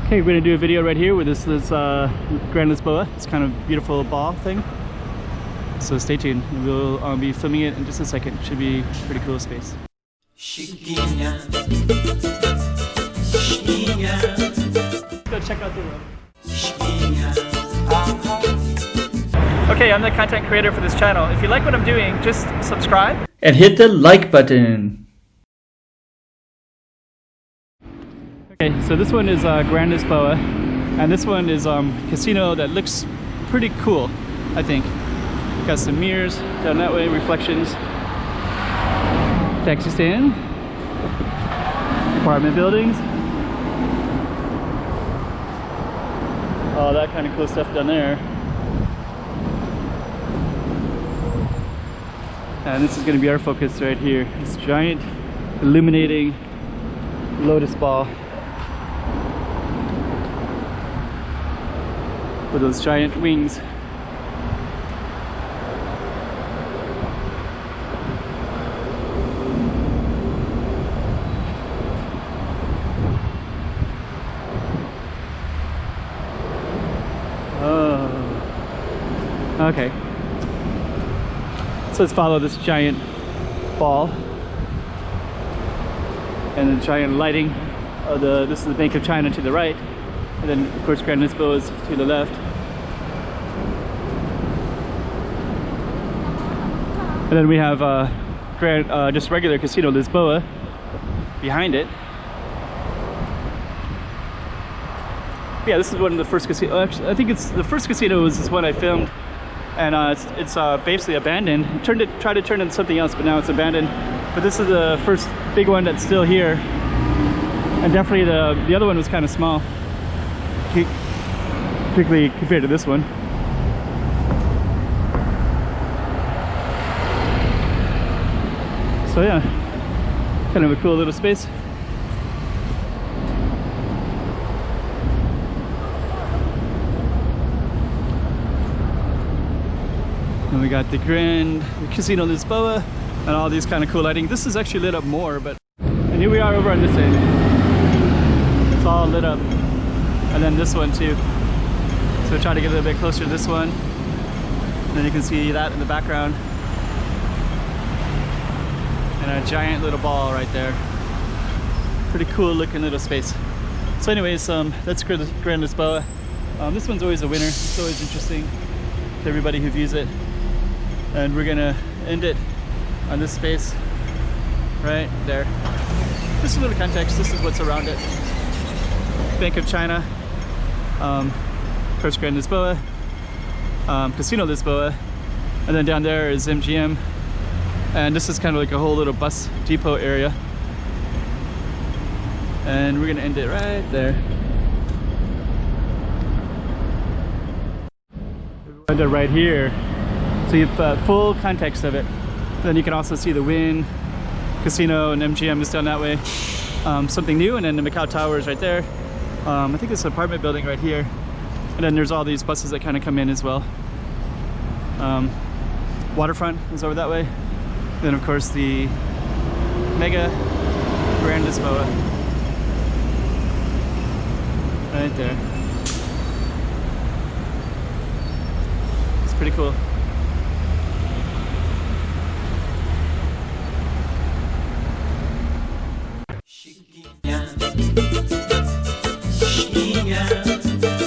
Okay, we're gonna do a video right here with this Grand Lisboa. It's kind of beautiful ball thing. So stay tuned. We'll be filming it in just a second. Should be a pretty cool space. Chiquinha, chiquinha. Go check out the room. Chiquinha. Okay, I'm the content creator for this channel. If you like what I'm doing, just subscribe and hit the like button. Okay, so this one is Grand Lisboa, and this one is casino that looks pretty cool, I think. Got some mirrors down that way, reflections, taxi stand, apartment buildings, all that kind of cool stuff down there. And this is going to be our focus right here. This giant illuminating lotus ball with those giant wings. Oh, okay. So let's follow this giant ball and the giant lighting of this is the Bank of China to the right, and then of course Grand Lisboa is to the left. And then we have just regular Casino Lisboa behind it. Yeah, this is one of the first casinos. Actually, I think it's the first casino was this one I filmed, and it's basically abandoned. Tried to turn it into something else, but now it's abandoned. But this is the first big one that's still here, and definitely the other one was kind of small, particularly compared to this one. So yeah, kind of a cool little space. And we got the Casino Lisboa and all these kind of cool lighting. This is actually lit up more, but and here we are over on this end. It's all lit up, and then this one too. So try to get a little bit closer to this one. And then you can see that in the background. And a giant little ball right there. Pretty cool looking little space. So anyways, that's Grand Lisboa. This one's always a winner. It's always interesting to everybody who views it. And we're gonna end it on this space right there. Just a little context, this is what's around it. Bank of China, of course Grand Lisboa, Casino Lisboa, and then down there is MGM. And this is kind of like a whole little bus depot area. And we're gonna end it right there. We'll end it right here. So you have full context of it. Then you can also see the Wynn Casino and MGM is down that way. Something new, and then the Macau Tower is right there. I think it's an apartment building right here. And then there's all these buses that kind of come in as well. Waterfront is over that way. Then of course the mega Grand Lisboa right there. It's pretty cool. Chiquinha, chiquinha.